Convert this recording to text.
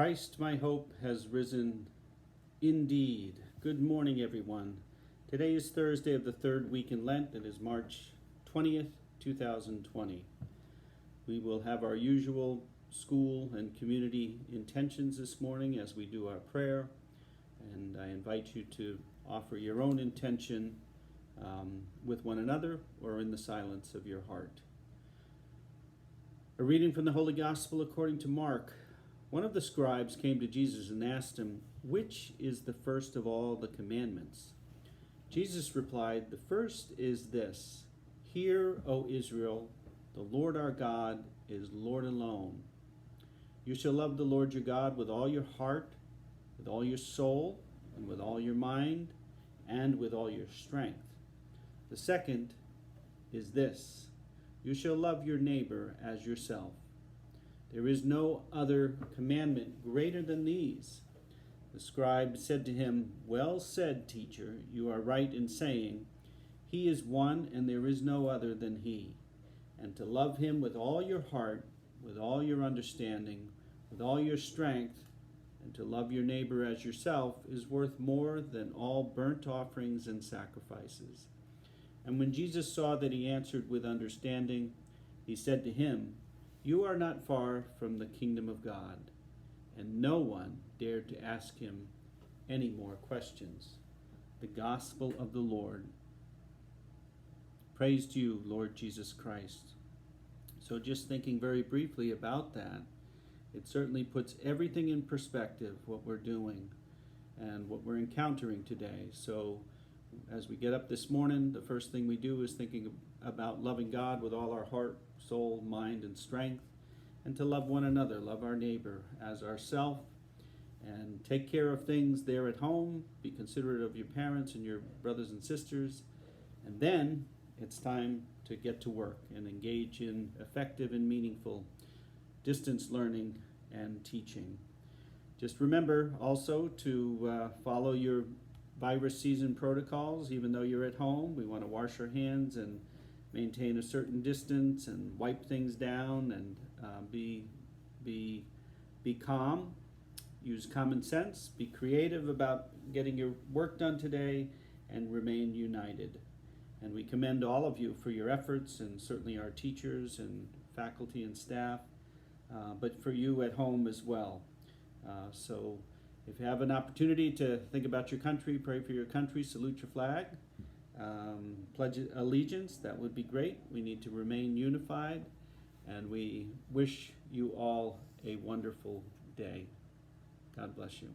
Christ, my hope, has risen indeed. Good morning, everyone. Today is Thursday of the third week in Lent. It is March 20th, 2020. We will have our usual school and community intentions this morning as we do our prayer. And I invite you to offer your own intention with one another or in the silence of your heart. A reading from the Holy Gospel according to Mark. One of the scribes came to Jesus and asked him, "Which is the first of all the commandments?" Jesus replied, "The first is this: Hear, O Israel, the Lord our God is Lord alone. You shall love the Lord your God with all your heart, with all your soul, and with all your mind, and with all your strength. The second is this: You shall love your neighbor as yourself. There is no other commandment greater than these." The scribe said to him, "Well said, teacher. You are right in saying, He is one and there is no other than He. And to love Him with all your heart, with all your understanding, with all your strength, and to love your neighbor as yourself is worth more than all burnt offerings and sacrifices." And when Jesus saw that he answered with understanding, he said to him, "You are not far from the kingdom of God." And no one dared to ask him any more questions. The Gospel of the Lord. Praise to you, Lord Jesus Christ. So just thinking very briefly about that, it certainly puts everything in perspective, what we're doing and what we're encountering today. So as we get up this morning, the first thing we do is thinking about loving God with all our heart, soul, mind, and strength, and to love one another, love our neighbor as ourself, and take care of things there at home. Be considerate of your parents and your brothers and sisters. And then it's time to get to work and engage in effective and meaningful distance learning and teaching. Just remember also to follow your virus season protocols. Even though you're at home, we want to wash our hands and maintain a certain distance and wipe things down and be calm. Use common sense. Be creative about getting your work done today and remain united. And we commend all of you for your efforts, and certainly our teachers and faculty and staff, but for you at home as well. So if you have an opportunity to think about your country, pray for your country, salute your flag, pledge allegiance, that would be great. We need to remain unified, and we wish you all a wonderful day. God bless you.